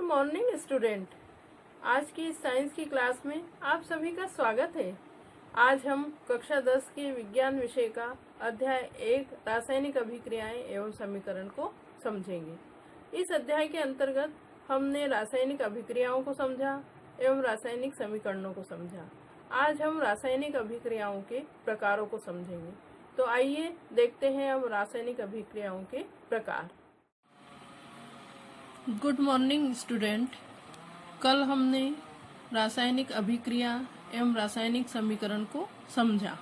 Morning student. आज की इस साइंस की क्लास में आप सभी का स्वागत है। आज हम कक्षा 10 के विज्ञान विषय का अध्याय 1 रासायनिक अभिक्रियाएं एवं समीकरण को समझेंगे। इस अध्याय के अंतर्गत हमने रासायनिक अभिक्रियाओं को समझा एवं रासायनिक समीकरणों को समझा। आज हम रासायनिक अभिक्रियाओं के प्रकारों को समझेंगे। तो आइए देखते हैं अब रासायनिक अभिक्रियाओं के प्रकार। Good morning student. कल हमने रासायनिक अभिक्रिया एवं रासायनिक समीकरण को समझा।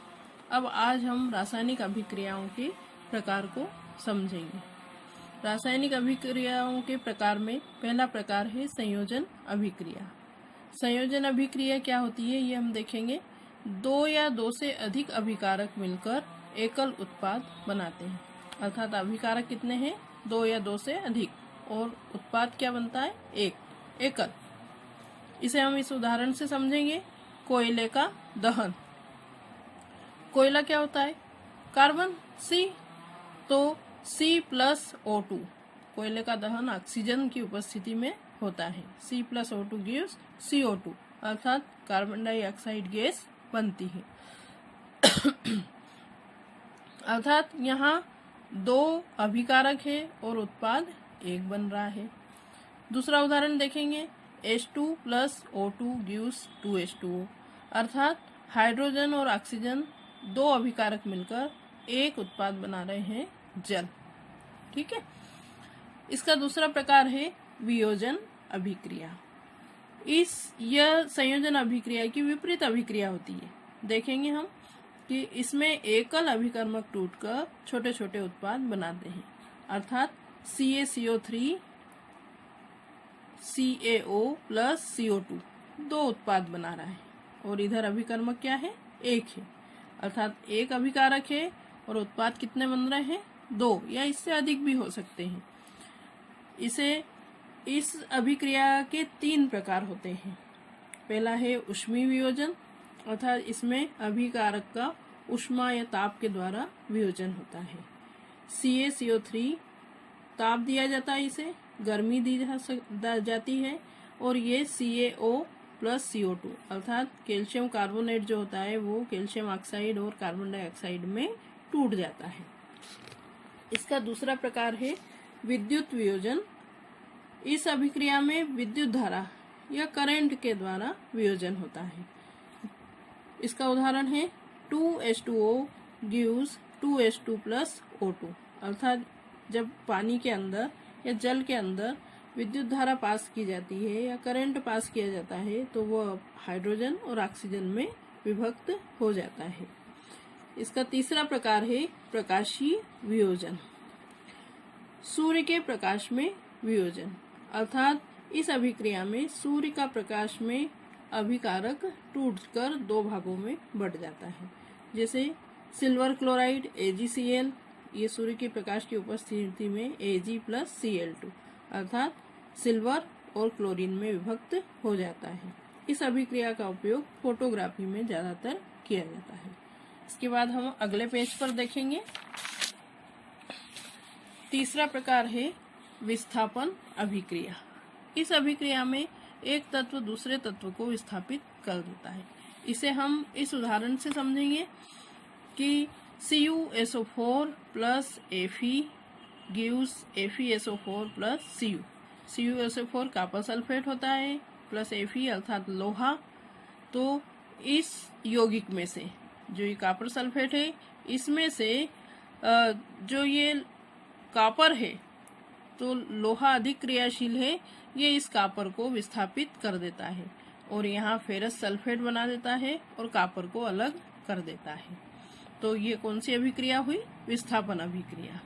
अब आज हम रासायनिक अभिक्रियाओं के प्रकार को समझेंगे। रासायनिक अभिक्रियाओं के प्रकार में पहला प्रकार है संयोजन अभिक्रिया। संयोजन अभिक्रिया क्या होती है ये हम देखेंगे। दो या दो से अधिक अभिकारक मिलकर एकल उत्पाद बनाते हैं। अर्थात अभिकारक कितने हैं? दो या दो से अधिक, और उत्पाद क्या बनता है? एकल। इसे हम इस उदाहरण से समझेंगे। कोयले का दहन। कोयला क्या होता है? Carbon, C। तो C+O2। कोयले का दहन ऑक्सीजन की उपस्थिति में होता है। C+O2 गिव्स CO2, अर्थात कार्बन डाइऑक्साइड गैस बनती है। अर्थात यहाँ दो अभिकारक है और उत्पाद एक बन रहा है। दूसरा उदाहरण देखेंगे। H2+O2 गिव्स 2H2O, अर्थात हाइड्रोजन और ऑक्सीजन दो अभिकारक मिलकर एक उत्पाद बना रहे हैं, जल। ठीक है। इसका दूसरा प्रकार है वियोजन अभिक्रिया। यह संयोजन अभिक्रिया की विपरीत अभिक्रिया होती है। देखेंगे हम कि इसमें एकल अभिकर्मक टूटकर छोटे छोटे उत्पाद बनाते हैं, अर्थात CaCO3 CaO + CO2 दो उत्पाद बना रहा है, और इधर अभिकर्मक क्या है? एक है। अर्थात एक अभिकारक है और उत्पाद कितने बन रहे हैं? दो या इससे अधिक भी हो सकते हैं। इस अभिक्रिया के तीन प्रकार होते हैं। पहला है ऊष्मीय वियोजन, अर्थात इसमें अभिकारक का ऊष्मा या ताप के द्वारा वियोजन होता है। CaCO3 ताप दिया जाता है, इसे गर्मी दी जाती है, और ये CaO + CO2 अर्थात कैल्शियम कार्बोनेट जो होता है वो कैल्शियम ऑक्साइड और कार्बन डाइऑक्साइड में टूट जाता है। इसका दूसरा प्रकार है विद्युत वियोजन। इस अभिक्रिया में विद्युत धारा या करंट के द्वारा वियोजन होता है। इसका उदाहरण है 2H2O गिव्स 2H2 + O2, अर्थात जब पानी के अंदर या जल के अंदर विद्युत धारा पास की जाती है या करंट पास किया जाता है तो वह हाइड्रोजन और ऑक्सीजन में विभक्त हो जाता है। इसका तीसरा प्रकार है प्रकाशीय वियोजन। सूर्य के प्रकाश में वियोजन, अर्थात इस अभिक्रिया में सूर्य का प्रकाश में अभिकारक टूटकर दो भागों में बंट जाता है। जैसे सिल्वर क्लोराइड AgCl, ये सूर्य के प्रकाश की उपस्थिति में Ag + Cl2, अर्थात सिल्वर और क्लोरीन में विभक्त हो जाता है। इस अभिक्रिया का उपयोग फोटोग्राफी में ज्यादातर किया जाता है। इसके बाद हम अगले पेज पर देखेंगे। तीसरा प्रकार है विस्थापन अभिक्रिया। इस अभिक्रिया में एक तत्व दूसरे तत्व को विस्थापित कर देता है। इसे हम इस उदाहरण से समझेंगे कि CuSO4 + Fe gives FeSO4 + Cu। CuSO4 copper sulphate होता है, प्लस Fe अर्थात लोहा। तो इस यौगिक में से जो ये कॉपर सल्फेट है, इसमें से जो ये कॉपर है, तो लोहा अधिक क्रियाशील है, ये इस कॉपर को विस्थापित कर देता है और यहाँ फेरस सल्फेट बना देता है और कॉपर को अलग कर देता है। तो ये कौन सी अभिक्रिया हुई? विस्थापन अभिक्रिया।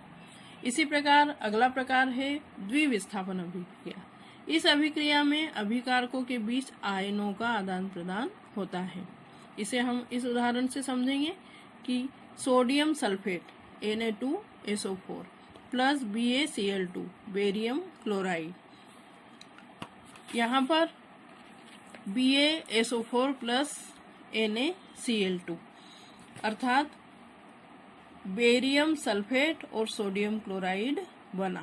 इसी प्रकार अगला प्रकार है द्विविस्थापन अभिक्रिया। इस अभिक्रिया में अभिकारकों के बीच आयनों का आदान प्रदान होता है। इसे हम इस उदाहरण से समझेंगे कि sodium sulphate Na2SO4 + BaCl2 barium chloride. यहाँ पर BaSO4 + NaCl2, अर्थात बेरियम सल्फेट और सोडियम क्लोराइड बना।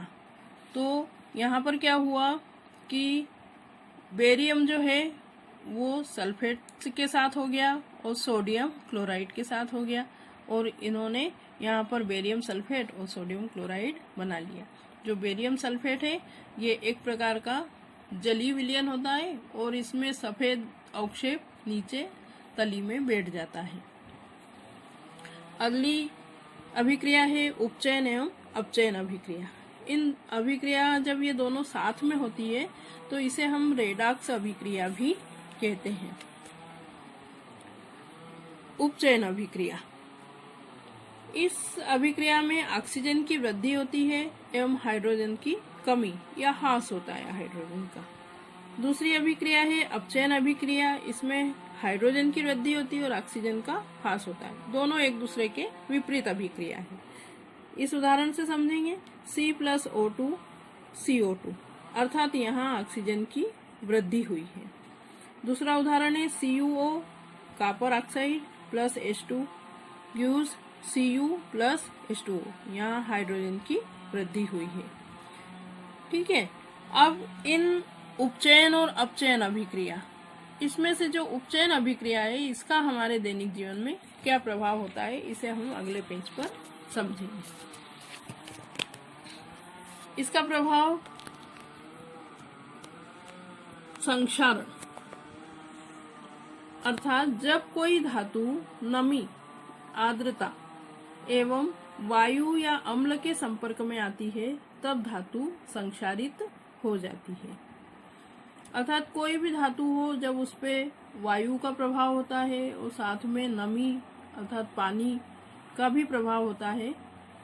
तो यहाँ पर क्या हुआ कि बेरियम जो है वो सल्फेट के साथ हो गया और सोडियम क्लोराइड के साथ हो गया, और इन्होंने यहाँ पर बेरियम सल्फेट और सोडियम क्लोराइड बना लिया। जो बेरियम सल्फेट है ये एक प्रकार का जलीय विलयन होता है और इसमें सफेद अवक्षेप नीचे तली में बैठ जाता है। अगली अभिक्रिया है उपचयन एवं अपचयन अभिक्रिया। इन अभिक्रिया जब ये दोनों साथ में होती है तो इसे हम रेडॉक्स अभिक्रिया भी कहते हैं। उपचयन अभिक्रिया, इस अभिक्रिया में ऑक्सीजन की वृद्धि होती है एवं हाइड्रोजन की कमी या ह्रास होता है हाइड्रोजन का। दूसरी अभिक्रिया है अपचयन अभिक्रिया, इसमें हाइड्रोजन की वृद्धि होती है और ऑक्सीजन का ह्रास होता है। दोनों एक दूसरे के विपरीत अभिक्रिया है। इस उदाहरण से समझेंगे C+O2 CO2, अर्थात यहाँ ऑक्सीजन की वृद्धि हुई है। दूसरा उदाहरण है CuO copper oxide plus H2 gives Cu plus H2O, यहाँ हाइड्रोजन की वृद्धि हुई है। ठीक है, अब इन उपचयन और अपचयन अभिक्रिया, इसमें से जो उपचयन अभिक्रिया है इसका हमारे दैनिक जीवन में क्या प्रभाव होता है, इसे हम अगले पेज पर समझेंगे। इसका प्रभाव संक्षारण, अर्थात जब कोई धातु नमी, आर्द्रता एवं वायु या अम्ल के संपर्क में आती है तब धातु संक्षारित हो जाती है। अर्थात कोई भी धातु हो, जब उस पे वायु का प्रभाव होता है और साथ में नमी अर्थात पानी का भी प्रभाव होता है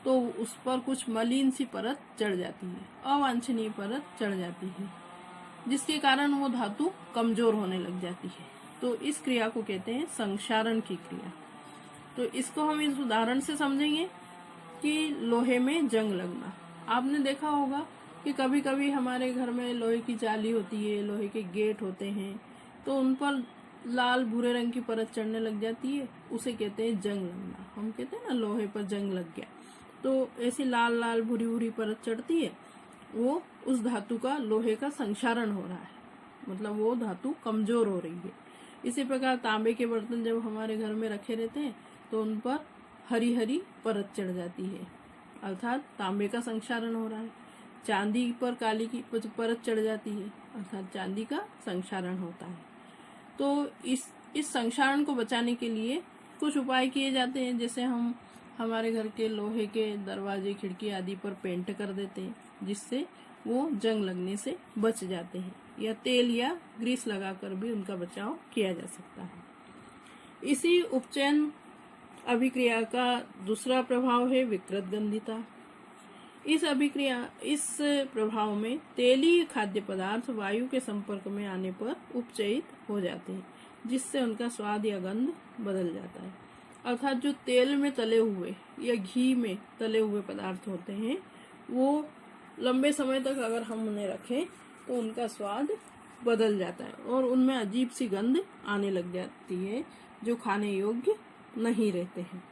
तो उस पर कुछ मलिन सी परत चढ़ जाती है, अवांछनीय परत चढ़ जाती है, जिसके कारण वो धातु कमजोर होने लग जाती है। तो इस क्रिया को कहते हैं संक्षारण की क्रिया। तो इसको हम इस उदाहरण से समझेंगे कि लोहे में जंग लगना। आपने देखा होगा कि कभी कभी हमारे घर में लोहे की जाली होती है, लोहे के गेट होते हैं, तो उन पर लाल भूरे रंग की परत चढ़ने लग जाती है, उसे कहते हैं जंग लगना। हम कहते हैं ना लोहे पर जंग लग गया, तो ऐसी लाल लाल भूरी भूरी परत चढ़ती है, वो उस धातु का, लोहे का संक्षारण हो रहा है, मतलब वो धातु कमजोर हो रही है। इसी प्रकार तांबे के बर्तन जब हमारे घर में रखे रहते हैं तो उन पर हरी हरी परत चढ़ जाती है, अर्थात तांबे का संक्षारण हो रहा है। चांदी पर काली की परत चढ़ जाती है, अर्थात चांदी का संक्षारण होता है। तो इस संक्षारण को बचाने के लिए कुछ उपाय किए जाते हैं, जैसे हम हमारे घर के लोहे के दरवाजे खिड़की आदि पर पेंट कर देते हैं, जिससे वो जंग लगने से बच जाते हैं, या तेल या ग्रीस लगाकर भी उनका बचाव किया जा सकता है। इसी उपचयन अभिक्रिया का दूसरा प्रभाव है विकृत गंधिता। इस प्रभाव में तेलीय खाद्य पदार्थ वायु के संपर्क में आने पर उपचयित हो जाते हैं, जिससे उनका स्वाद या गंध बदल जाता है। अर्थात जो तेल में तले हुए या घी में तले हुए पदार्थ होते हैं, वो लंबे समय तक अगर हम उन्हें रखें तो उनका स्वाद बदल जाता है और उनमें अजीब सी गंध आने लग जाती है, जो खाने योग्य नहीं रहते हैं।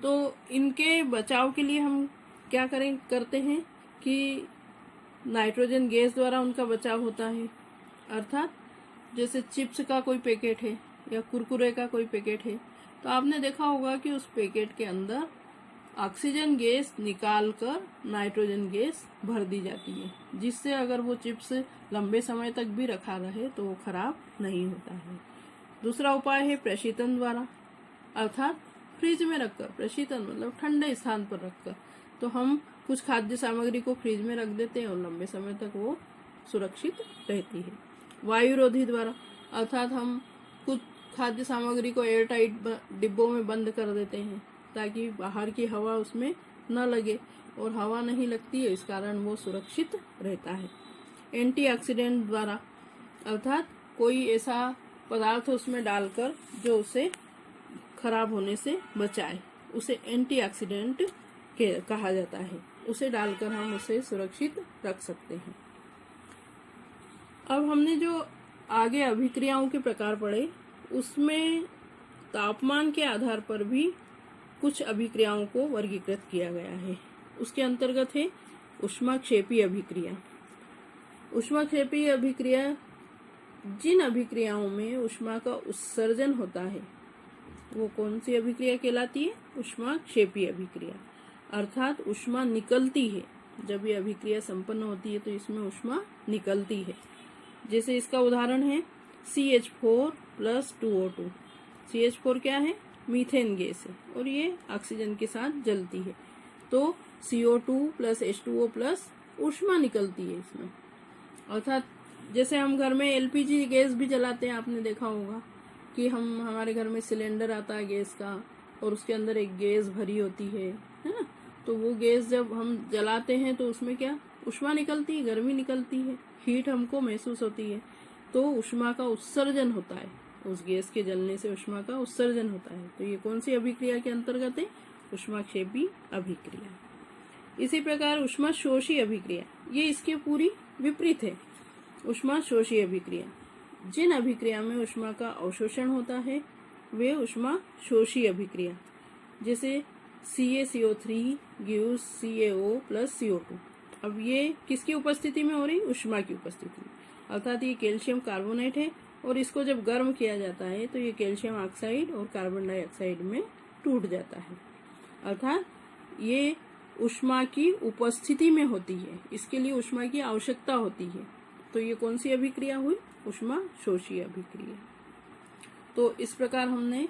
तो इनके बचाव के लिए हम क्या करते हैं कि नाइट्रोजन गैस द्वारा उनका बचाव होता है। अर्थात जैसे चिप्स का कोई पैकेट है या कुरकुरे का कोई पैकेट है, तो आपने देखा होगा कि उस पैकेट के अंदर ऑक्सीजन गैस निकालकर नाइट्रोजन गैस भर दी जाती है, जिससे अगर वो चिप्स लंबे समय तक भी रखा रहे तो वो खराब नहीं होता है। दूसरा उपाय है प्रशीतन द्वारा, अर्थात फ्रिज में रखकर, प्रशीतन मतलब ठंडे स्थान पर रखकर, तो हम कुछ खाद्य सामग्री को फ्रिज में रख देते हैं और लंबे समय तक वो सुरक्षित रहती है। वायुरोधी द्वारा, अर्थात हम कुछ खाद्य सामग्री को एयर टाइट डिब्बों में बंद कर देते हैं ताकि बाहर की हवा उसमें न लगे, और हवा नहीं लगती है, इस कारण वो सुरक्षित रहता है। एंटीऑक्सीडेंट द्वारा, अर्थात कोई ऐसा पदार्थ उसमें डालकर जो उसे खराब होने से बचाए, उसे एंटीऑक्सीडेंट कहा जाता है। उसे डालकर हम उसे सुरक्षित रख सकते हैं। अब हमने जो आगे अभिक्रियाओं के प्रकार पढ़े, उसमें तापमान के आधार पर भी कुछ अभिक्रियाओं को वर्गीकृत किया गया है। उसके अंतर्गत है ऊष्माक्षेपी अभिक्रिया। ऊष्माक्षेपी अभिक्रिया जिन अभिक्रियाओं में ऊष्मा का उत्सर्जन होता है वो कौन सी अभिक्रिया कहलाती है? ऊष्माक्षेपी अभिक्रिया। अर्थात ऊष्मा निकलती है। जब ये अभिक्रिया संपन्न होती है तो इसमें ऊष्मा निकलती है। जैसे इसका उदाहरण है CH4 प्लस 2O2। CH4 क्या है? मीथेन गैस है और ये ऑक्सीजन के साथ जलती है, तो CO2 प्लस H2O प्लस ऊष्मा निकलती है इसमें। अर्थात जैसे हम घर में LPG गैस भी जलाते हैं, आपने देखा होगा कि हमारे घर में सिलेंडर आता है गैस का और उसके अंदर एक गैस भरी होती है ना। तो वो गैस जब हम जलाते हैं तो उसमें क्या ऊष्मा निकलती है, गर्मी निकलती है, हीट हमको महसूस होती है, तो ऊष्मा का उत्सर्जन होता है। उस गैस के जलने से ऊष्मा का उत्सर्जन होता है। तो ये कौन सी अभिक्रिया के अंतर्गत है? ऊष्माक्षेपी अभिक्रिया। इसी प्रकार ऊष्मा शोषी अभिक्रिया, ये इसके पूरी विपरीत है। ऊष्मा शोषी अभिक्रिया, जिन अभिक्रिया में ऊष्मा का अवशोषण होता है वे ऊष्मा शोषी अभिक्रिया। जैसे CaCO3 gives CaO plus CO2। अब ये किसकी उपस्थिति में हो रही? ऊष्मा की उपस्थिति में। अर्थात ये कैल्शियम कार्बोनेट है और इसको जब गर्म किया जाता है तो ये कैल्शियम ऑक्साइड और कार्बन डाइऑक्साइड में टूट जाता है। अर्थात ये ऊष्मा की उपस्थिति में होती है, इसके लिए ऊष्मा की आवश्यकता होती है। तो ये कौन सी अभिक्रिया हुई? ऊष्मा शोषी अभिक्रिया। तो इस प्रकार हमने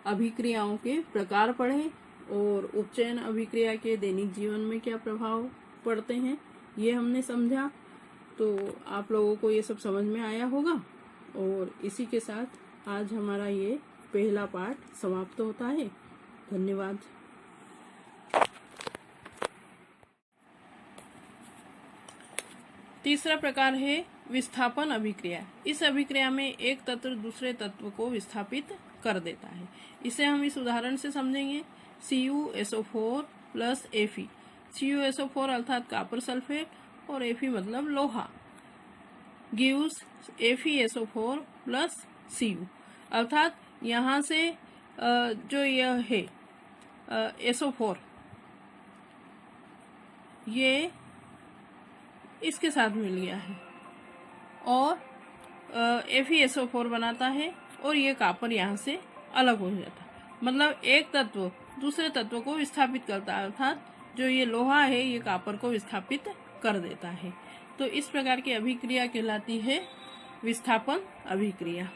अभिक्रियाओं के प्रकार पढ़े और उपचयन अभिक्रिया के दैनिक जीवन में क्या प्रभाव पड़ते हैं ये हमने समझा। तो आप लोगों को ये सब समझ में आया होगा और इसी के साथ आज हमारा ये पहला पाठ समाप्त होता है। धन्यवाद। तीसरा प्रकार है विस्थापन अभिक्रिया। इस अभिक्रिया में एक तत्व दूसरे तत्व को विस्थापित कर देता है। इसे हम इस उदाहरण से समझेंगे। CuSO4 plus Fe। CuSO4 अर्थात कॉपर सल्फेट और Fe मतलब लोहा, गिव्स FeSO4 प्लस Cu। अर्थात यहाँ से जो यह है SO4 ये इसके साथ मिल गया है और FeSO4 बनाता है और ये कॉपर यहाँ से अलग हो जाता है। मतलब एक तत्व दूसरे तत्व को विस्थापित करता है। अर्थात जो ये लोहा है ये कॉपर को विस्थापित कर देता है। तो इस प्रकार की अभिक्रिया कहलाती है विस्थापन अभिक्रिया।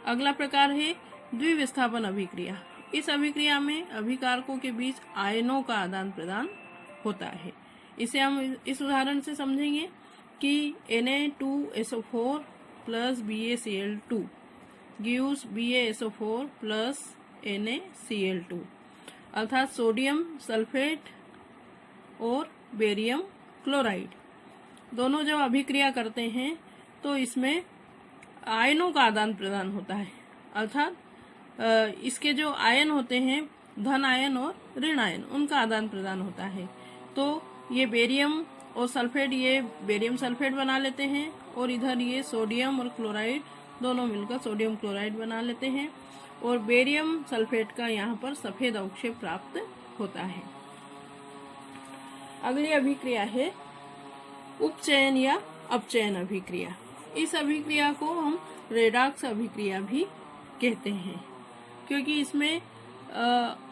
अगला प्रकार है द्विविस्थापन अभिक्रिया। इस अभिक्रिया में अभिकारकों के बीच आयनों का आदान प्रदान होता है। इसे हम इस उदाहरण से समझेंगे कि Na2SO4 plus BaCl2 gives BaSO4 plus NaCl2। अर्थात सोडियम सल्फेट और बेरियम क्लोराइड दोनों जब अभिक्रिया करते हैं तो इसमें आयनों का आदान प्रदान होता है। अर्थात इसके जो आयन होते हैं धन आयन और ऋण आयन उनका आदान प्रदान होता है। तो ये बेरियम और सल्फेट ये बेरियम सल्फेट बना लेते हैं और इधर ये सोडियम और क्लोराइड दोनों मिलकर सोडियम क्लोराइड बना लेते हैं और बेरियम सल्फेट का यहाँ पर सफेद अवक्षेप प्राप्त होता है। अगली अभिक्रिया है उपचयन या अपचयन अभिक्रिया। इस अभिक्रिया को हम रेडॉक्स अभिक्रिया भी कहते हैं क्योंकि इसमें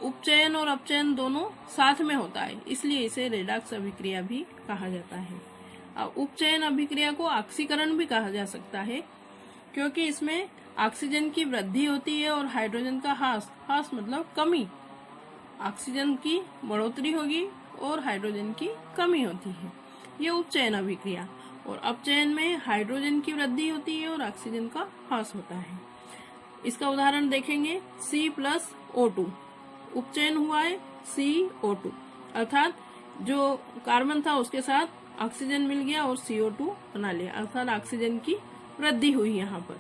उपचयन और अपचयन दोनों साथ में होता है, इसलिए इसे रेडॉक्स अभिक्रिया भी कहा जाता है। उपचयन अभिक्रिया को ऑक्सीकरण भी कहा जा सकता है क्योंकि इसमें ऑक्सीजन की वृद्धि होती है और हाइड्रोजन का ह्रास मतलब कमी। ऑक्सीजन की बढ़ोतरी होगी और हाइड्रोजन की कमी होती है, ये उपचयन अभिक्रिया। और अपचयन में हाइड्रोजन की वृद्धि होती है और ऑक्सीजन का ह्रास होता है। इसका उदाहरण देखेंगे C+O2 उपचयन हुआ है CO2 अर्थात जो कार्बन था उसके साथ ऑक्सीजन मिल गया और CO2 बना लिया अर्थात ऑक्सीजन की वृद्धि हुई यहाँ पर।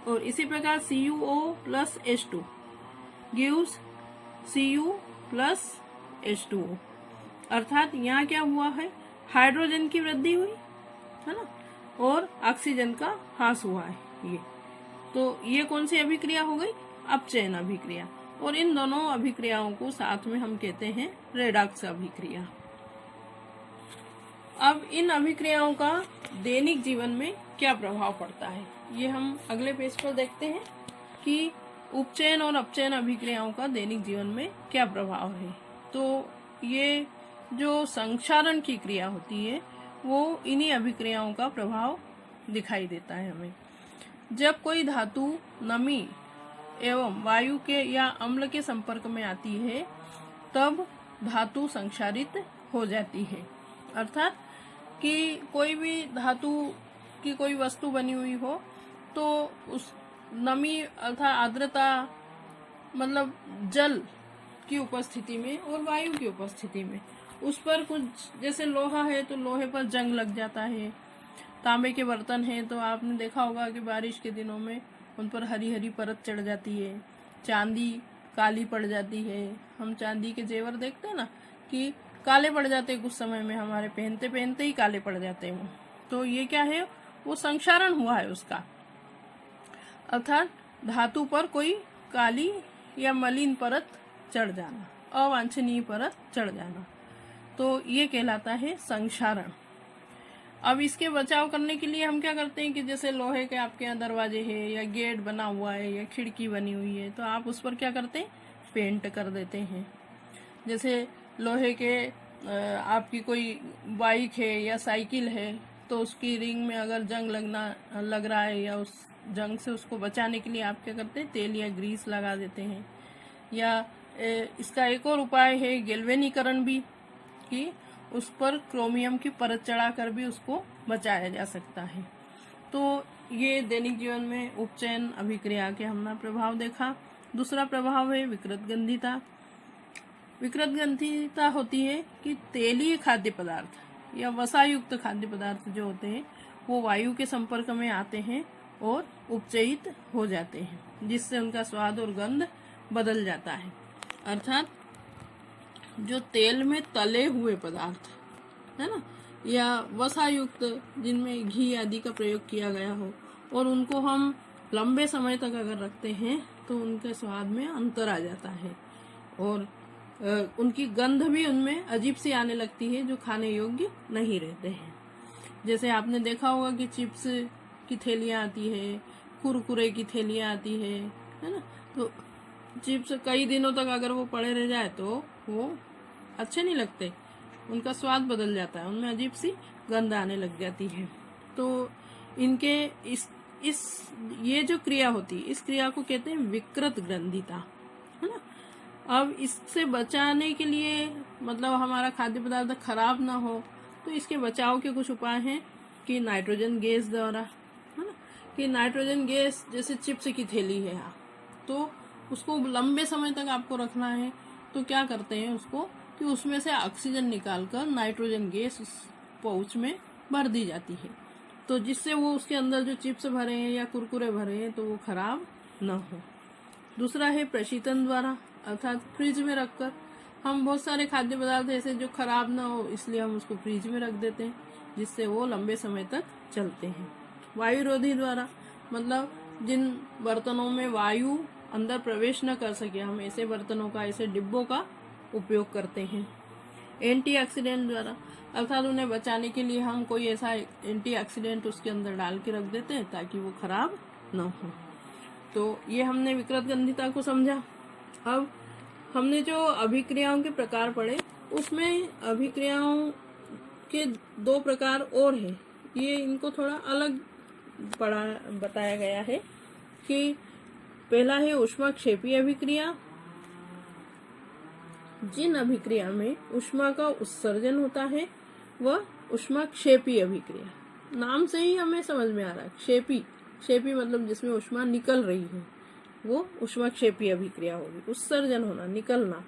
और इसी प्रकार CuO plus H2 gives Cu plus H2O अर्थात यहाँ क्या हुआ है हाइड्रोजन की वृद्धि हुई है ना और ऑक्सीजन का ह्रास हुआ है ये। तो ये कौन सी अभिक्रिया हो गई? अपचयन अभिक्रिया। और इन दोनों अभिक्रियाओं को साथ में हम कहते हैं रेडॉक्स अभिक्रिया। अब इन अभिक्रियाओं का दैनिक जीवन में क्या प्रभाव पड़ता है, ये हम अगले पेज पर देखते हैं कि उपचयन और अपचयन अभिक्रियाओं का दैनिक जीवन में क्या प्रभाव है। तो ये जो संक्षारण की क्रिया होती है वो इन्हीं अभिक्रियाओं का प्रभाव दिखाई देता है हमें। जब कोई धातु नमी एवं वायु के या अम्ल के संपर्क में आती है तब धातु संक्षारित हो जाती है। अर्थात कि कोई भी धातु की कोई वस्तु बनी हुई हो तो उस नमी अर्थात आर्द्रता मतलब जल की उपस्थिति में और वायु की उपस्थिति में उस पर कुछ, जैसे लोहा है तो लोहे पर जंग लग जाता है, तांबे के बर्तन हैं तो आपने देखा होगा कि बारिश के दिनों में उन पर हरी हरी परत चढ़ जाती है, चांदी काली पड़ जाती है। हम चांदी के जेवर देखते हैं ना कि काले पड़ जाते हैं, कुछ समय में हमारे पहनते पहनते ही काले पड़ जाते हैं। तो ये क्या है, वो संक्षारण हुआ है उसका, अर्थात धातु पर कोई काली या मलिन परत चढ़ जाना, अवांछनीय परत चढ़ जाना, तो ये कहलाता है संक्षारण। अब इसके बचाव करने के लिए हम क्या करते हैं कि जैसे लोहे के आपके यहाँ दरवाजे है या गेट बना हुआ है या खिड़की बनी हुई है तो आप उस पर क्या करते हैं, पेंट कर देते हैं। जैसे लोहे के आपकी कोई बाइक है या साइकिल है तो उसकी रिंग में अगर जंग लग रहा है या उस जंग से उसको बचाने के लिए आप क्या करते हैं, तेल या ग्रीस लगा देते हैं। या इसका एक और उपाय है गैल्वेनीकरण भी, कि उस पर क्रोमियम की परत चढ़ाकर भी उसको बचाया जा सकता है। तो ये दैनिक जीवन में उपचयन अभिक्रिया के हमने प्रभाव देखा। दूसरा प्रभाव है विकृत गंधिता। विकृत गंधिता होती है कि तेलीय खाद्य पदार्थ या वसायुक्त खाद्य पदार्थ जो होते हैं वो वायु के संपर्क में आते हैं और उपचयित हो जाते हैं, जिससे उनका स्वाद और गंध बदल जाता है। अर्थात जो तेल में तले हुए पदार्थ है ना, या वसायुक्त जिनमें घी आदि का प्रयोग किया गया हो और उनको हम लंबे समय तक अगर रखते हैं तो उनके स्वाद में अंतर आ जाता है और उनकी गंध भी उनमें अजीब सी आने लगती है, जो खाने योग्य नहीं रहते हैं। जैसे आपने देखा होगा कि चिप्स की थैलियाँ आती है, कुरकुरे की थैलियाँ आती है ना, तो चिप्स कई दिनों तक अगर वो पड़े रह जाए तो वो अच्छे नहीं लगते, उनका स्वाद बदल जाता है, उनमें अजीब सी गंध आने लग जाती है। तो इनके इस ये जो क्रिया होती है, इस क्रिया को कहते हैं विकृत ग्रंथिता, है ना। अब इससे बचाने के लिए, मतलब हमारा खाद्य पदार्थ खराब ना हो, तो इसके बचाव के कुछ उपाय हैं कि नाइट्रोजन गैस द्वारा, है ना, कि नाइट्रोजन गैस जैसे चिप्स की थैली है तो उसको लंबे समय तक आपको रखना है तो क्या करते हैं उसको कि उसमें से ऑक्सीजन निकालकर नाइट्रोजन गैस उस पाउच में भर दी जाती है, तो जिससे वो उसके अंदर जो चिप्स भरे हैं या कुरकुरे भरे हैं तो वो खराब ना हो। दूसरा है प्रशीतन द्वारा, अर्थात फ्रिज में रखकर। हम बहुत सारे खाद्य पदार्थ ऐसे जो खराब ना हो इसलिए हम उसको फ्रिज में रख देते हैं, जिससे वो लंबे समय तक चलते हैं। वायुरोधी द्वारा, मतलब जिन बर्तनों में वायु अंदर प्रवेश न कर सके, हम ऐसे बर्तनों का, ऐसे डिब्बों का उपयोग करते हैं। एंटीऑक्सीडेंट द्वारा, अर्थात उन्हें बचाने के लिए हम कोई ऐसा एंटीऑक्सीडेंट उसके अंदर डाल के रख देते हैं ताकि वो खराब न हो। तो ये हमने विकृत गंधिता को समझा। अब हमने जो अभिक्रियाओं के प्रकार पढ़े उसमें अभिक्रियाओं के 2 प्रकार और हैं, ये इनको थोड़ा अलग बताया गया है कि पहला है ऊष्माक्षेपी अभिक्रिया। जिन अभिक्रिया में ऊष्मा का उत्सर्जन होता है वह ऊष्माक्षेपी अभिक्रिया। नाम से ही हमें समझ में आ रहा है, क्षेपी मतलब जिसमें ऊष्मा निकल रही है, वो ऊष्माक्षेपी अभिक्रिया होगी। उत्सर्जन होना, निकलना।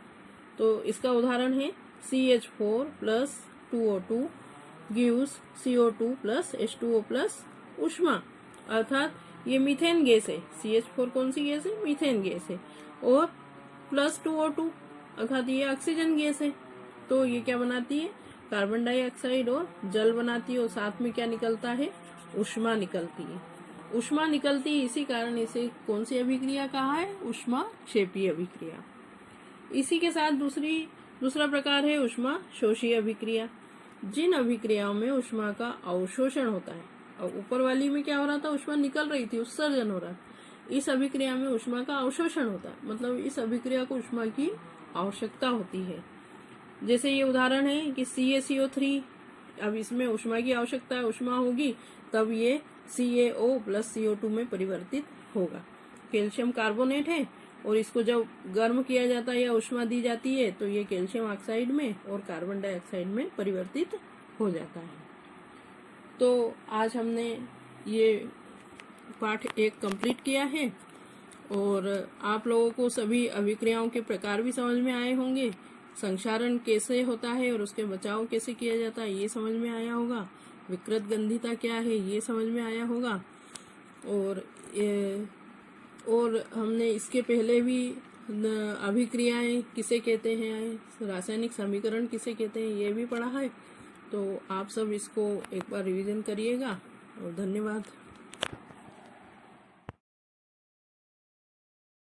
तो इसका उदाहरण है CH4 + 2O2 gives CO2 + H2O + ऊष्मा, अर्थात ये मीथेन गैस है। CH4 कौन सी गैस है? मीथेन गैस है। और + 2O2 अर्थात ये ऑक्सीजन गैस है। तो ये क्या बनाती है? कार्बन डाइऑक्साइड और जल बनाती है, और साथ में क्या निकलता है? ऊष्मा निकलती है। ऊष्मा निकलती है, इसी कारण इसे कौन सी अभिक्रिया कहा है? ऊष्माक्षेपी अभिक्रिया। इसी के साथ दूसरा प्रकार है ऊष्मा शोषी अभिक्रिया। जिन अभिक्रियाओं में ऊष्मा का अवशोषण होता है, और ऊपर वाली में क्या हो रहा था, ऊष्मा निकल रही थी, उत्सर्जन हो रहा है, इस अभिक्रिया में ऊष्मा का अवशोषण होता है, मतलब इस अभिक्रिया को ऊष्मा की आवश्यकता होती है। जैसे ये उदाहरण है कि CaCO3, अब इसमें ऊष्मा की आवश्यकता है, ऊष्मा होगी तब ये CaO प्लस CO2 में परिवर्तित होगा। कैल्शियम कार्बोनेट है और इसको जब गर्म किया जाता है या ऊष्मा दी जाती है तो ये कैल्शियम ऑक्साइड में और कार्बन डाइऑक्साइड में परिवर्तित हो जाता है। तो आज हमने ये पाठ 1 कंप्लीट किया है और आप लोगों को सभी अभिक्रियाओं के प्रकार भी समझ में आए होंगे, संक्षारण कैसे होता है और उसके बचाव कैसे किया जाता है ये समझ में आया होगा, विकृत गंधिता क्या है ये समझ में आया होगा, और हमने इसके पहले भी अभिक्रियाएं किसे कहते हैं, रासायनिक समीकरण किसे कहते हैं ये भी पढ़ा है। तो आप सब इसको एक बार रिवीजन करिएगा और धन्यवाद।